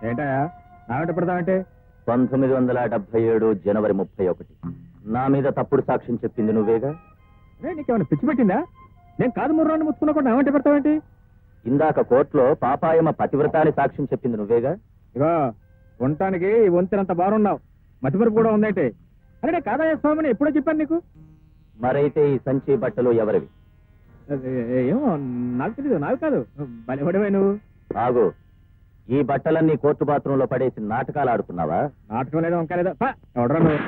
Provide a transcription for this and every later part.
ఏంటయా నాగట పెడతామంటే 1977 జనవరి 31 నా మీద తప్పుడు సాక్ష్యం చెప్పింది నువ్వేగా? నీకేమైనా పిచ్చి పెట్టిందా? నేను కాదు ముర్రాన్ని ముచ్చుకున్నా నాగంటే పెడతావేంటి? ఇందాక కోర్టులో పాపాయమ పతివ్రతాన్ని సాక్ష్యం చెప్పింది నువ్వేగా? ఇగో ఉండటానికి వంతెనంత బాగున్నావు, మతిమరుపు కూడా ఉందంటే. అరే నేను కాదా స్వామిని ఎప్పుడో చెప్పాను నీకు. మరైతే ఈ సంచి బట్టలు ఎవరివి? ఏమో నాకు తెలీదు, నాకు కాదు. బలిపడివే నువ్వు. ఆగు, ఈ బట్టలన్నీ కోర్టు బాత్రూంలో పడేసి నాటకాలు ఆడుతున్నావా? నాటకం లేదా వంక లేదా? ఎవడరా నువ్వు?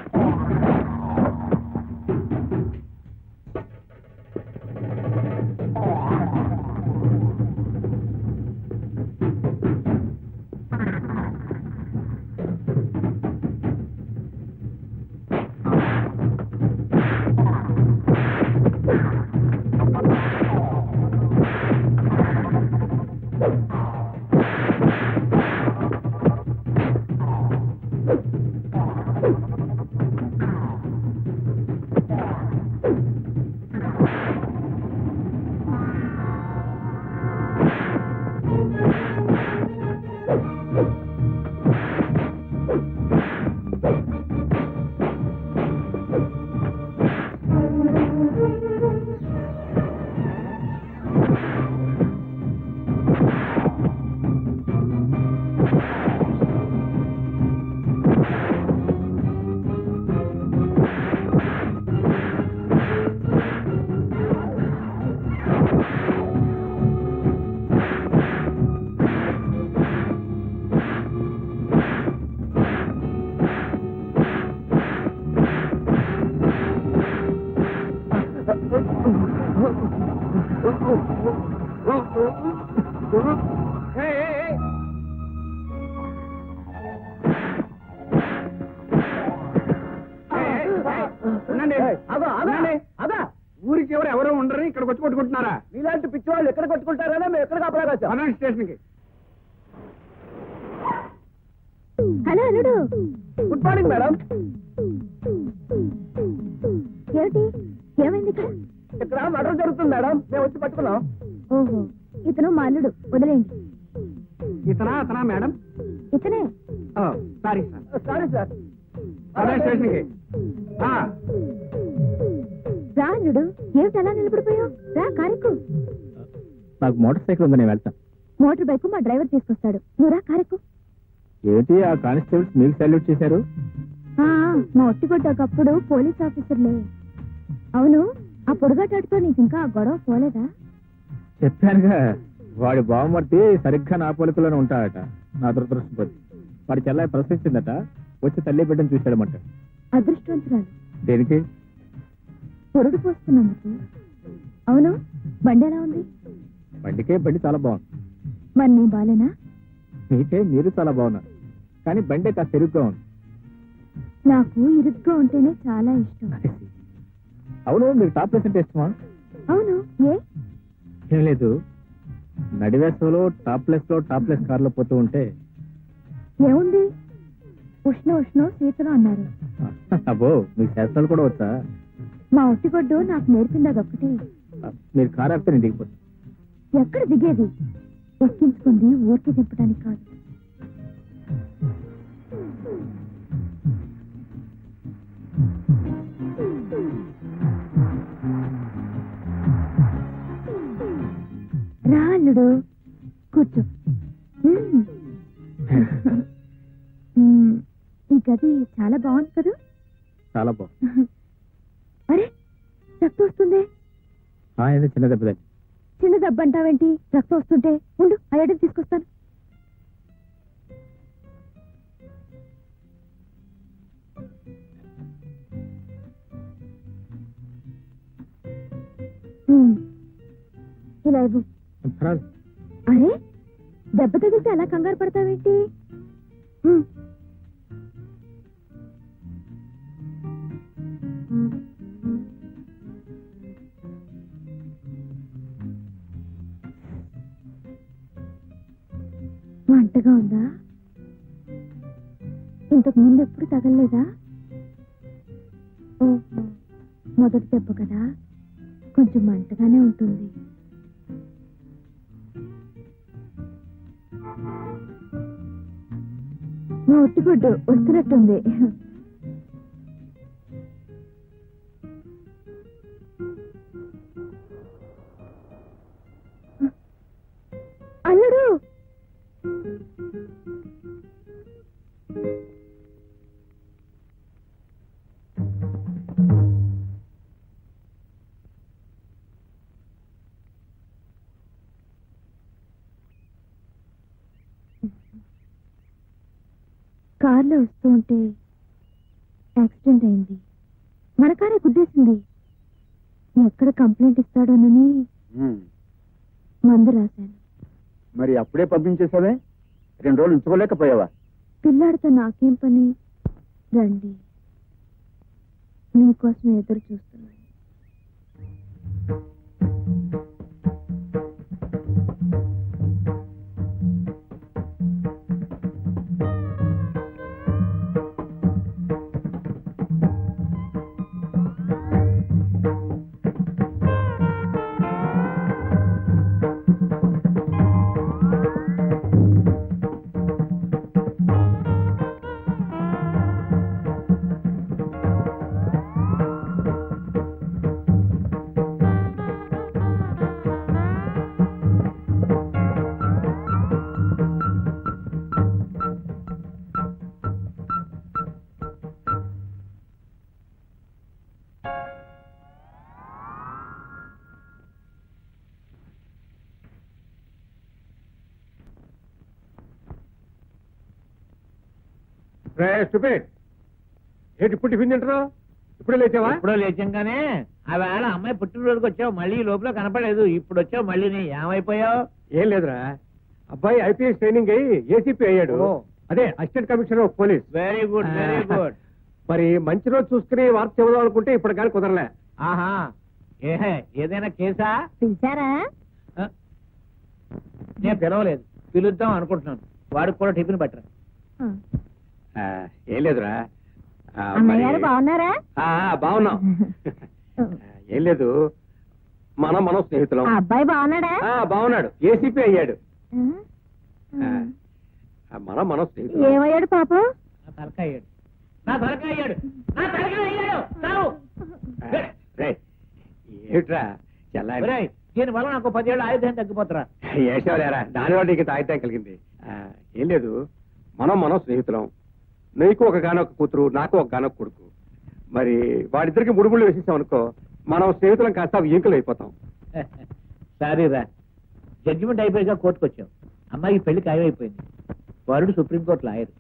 ఊరికి ఎవరెవరో ఉండరు, ఇక్కడ వచ్చి కొట్టుకుంటున్నారా? ఇలాంటి పిచ్చి వాళ్ళు ఎక్కడ కొట్టుకుంటారా? మేము ఎక్కడ కాపలాగా స్టేషన్ కి. హలో అల్లుడు. Good morning madam. ఏమిటి, ఏమైంది ఇక్కడ? ఇక్కడ మర్డర్ జరుగుతుంది మేడం, మేము వచ్చి పట్టుకున్నాం. ఓహో, ఇతను మా అల్లుడు, వదిలేండి. అతనా మేడం? ఇతనే. Sorry sir. Sorry sir. Station కి రా అల్లుడు, ఏమిటి అలా నిలబడిపోయావు? రా కారెక్కు. నాకు మోటార్ సైకిల్ ఉంది, నేను వెళ్తాను. మోటార్ బైక్ మా డ్రైవర్ తీసుకొస్తాడు, నువ్వు రా కారెక్కు. ఏంటి ఆ కానిస్టేబుల్స్ మీకు సల్యూట్ చేశారు? మా ఒట్టిగొడ్డ ఒకప్పుడు పోలీస్ ఆఫీసర్లే. అవును, ఆ పొడుగాటాడుతో నీకు ఇంకా ఆ గొడవ పోలేదా? చెప్పానుగా, వాడి బావమర్తి సరిగ్గా నా పోలికలోనే ఉంటాడట. నా దురదృష్టం వాడి చెల్లాయి ప్రశ్నించిందట, వచ్చి తల్లి బిడ్డను చూశాడమంట. అదృష్టవంతురాలు. దేనికి? పొరుడు పోస్తున్నందుకు. అవును, బండి ఎలా ఉంది? బండి చాలా బాగుంది. మరి నీ బాలేనా? మీకే మీరు చాలా బాగున్నారు, కానీ బండి కాస్త ఇరుగ్గా ఉంది. నాకు ఇరుగ్గా ఉంటేనే చాలా ఇష్టం. అవును, మీకు టాప్ ప్లేస్ అంటే ఇష్టమా? అవును, ఏం లేదు, నడివేసలో టాప్ ప్లేస్ కార్లో పోతూ ఉంటే ఏముంది, ఉష్ణ శీతలం అన్నారు. అబ్బో, మీకు శాస్త్రాలు కూడా వచ్చా? మా ఒట్టిగొడ్డు నాకు నేర్పింది అదొక్కటి. మీరు కారు ఆపితే నేను దిగిపోతాను. ఎక్కడ దిగేది? ఎక్కించుకుంది ఊరికి దింపడానికి కాదు. రా అల్లుడు, కూర్చో. ఈ గది చాలా బాగుంది కదా? చాలా బాగుంది. అరే, రక్తం వస్తుంది. చిన్న దెబ్బ. చిన్న దెబ్బ అంటావేంటి? రక్తం వస్తుంటే ఉండు, ఆ ఎడని తీసుకొస్తాను. ఇలా ఇవ్వు. అరే, దెబ్బ తగిలితే అలా కంగారు పడతావేంటి? మంటగా ఉందా? ఇంతకు ముందు ఎప్పుడు తగలలేదా? ఓహో, మొదటి దెబ్బ కదా, కొంచెం మంటగానే ఉంటుంది. మా ఒట్టిగుడ్డు వస్తున్నట్టుంది. అల్లుడు కార్లో వస్తూ ఉంటే యాక్సిడెంట్ అయింది. మన కారే గుద్దేసింది. ఎక్కడ కంప్లైంట్ ఇస్తాడోనని మందు రాశాను. మరి అప్పుడే పంపించేసావే? 2 రోజులు ఉంచుకోలేకపోయావా? పిల్లాడితో నాకేం పని? రండి, నీకోసం ఎదురు చూస్తున్నాను. ఏంటి ఇప్పుడు టిఫిన్ తింటున్నావు? ఇప్పుడే లేచావా? ఇప్పుడు లేచంగానే ఆ వేళ అమ్మాయి పుట్టినరోజుకి వచ్చావు, మళ్ళీ ఈ లోపల కనపడలేదు. ఇప్పుడు వచ్చావు, మళ్ళీ నీ ఏమైపోయావు? ఏం లేదురా, అబ్బాయి ఐపీఎస్ ట్రైనింగ్ అయ్యి ఏసీపీ అయ్యాడు. ఓ. అదే assistant commissioner of police. Very good, very good. మరి మంచి రోజు చూసుకుని వార్త చెబుదాం అనుకుంటే ఇప్పుడు కానీ కుదరలే. ఆహా, ఏహే ఏదైనా కేసా? పిలిచారా? నేను పిలవలేదు, పిలుద్దాం అనుకుంటున్నాను. వాడికి కూడా టిఫిన్ పట్టరా. ఏం లేదురా, అన్నయ్య గారు బాగున్నారా? బాగున్నాం. ఏం లేదు, మనం స్నేహితులం. ఆ అబ్బాయి బాగున్నాడా? బాగున్నాడు, ఏసీపీ అయ్యాడు. మనం స్నేహితులం. ఏమయ్యాడు పాపం? నా తలకాయ అయ్యాడు, నా తలకాయ అయ్యాడు, నా తలకాయ అయ్యాడు. చావు. ఏమిట్రా చెల్లాయి? ఒరేయ్, దీని వల్ల నాకు 10 ఏళ్ళు ఆయుధం తగ్గిపోతారా? ఏసేవాలేరా, దానివల్ల నీకు తాగితే కలిగింది. ఏం లేదు, మనం స్నేహితులం. నీకు ఒక గానొక కూతురు, నాకు ఒక గానొక కొడుకు. మరి వాడిద్దరికి ముడుముళ్ళు వేసేసాం అనుకో, మనం స్నేహితులం కాస్త ఈంకులు అయిపోతాం. సారీరా, జడ్జిమెంట్ అయిపోయాక కోర్టుకు వచ్చావు. అమ్మాయికి పెళ్లి ఖాయమైపోయింది. వరుడు సుప్రీంకోర్టు లాయర్.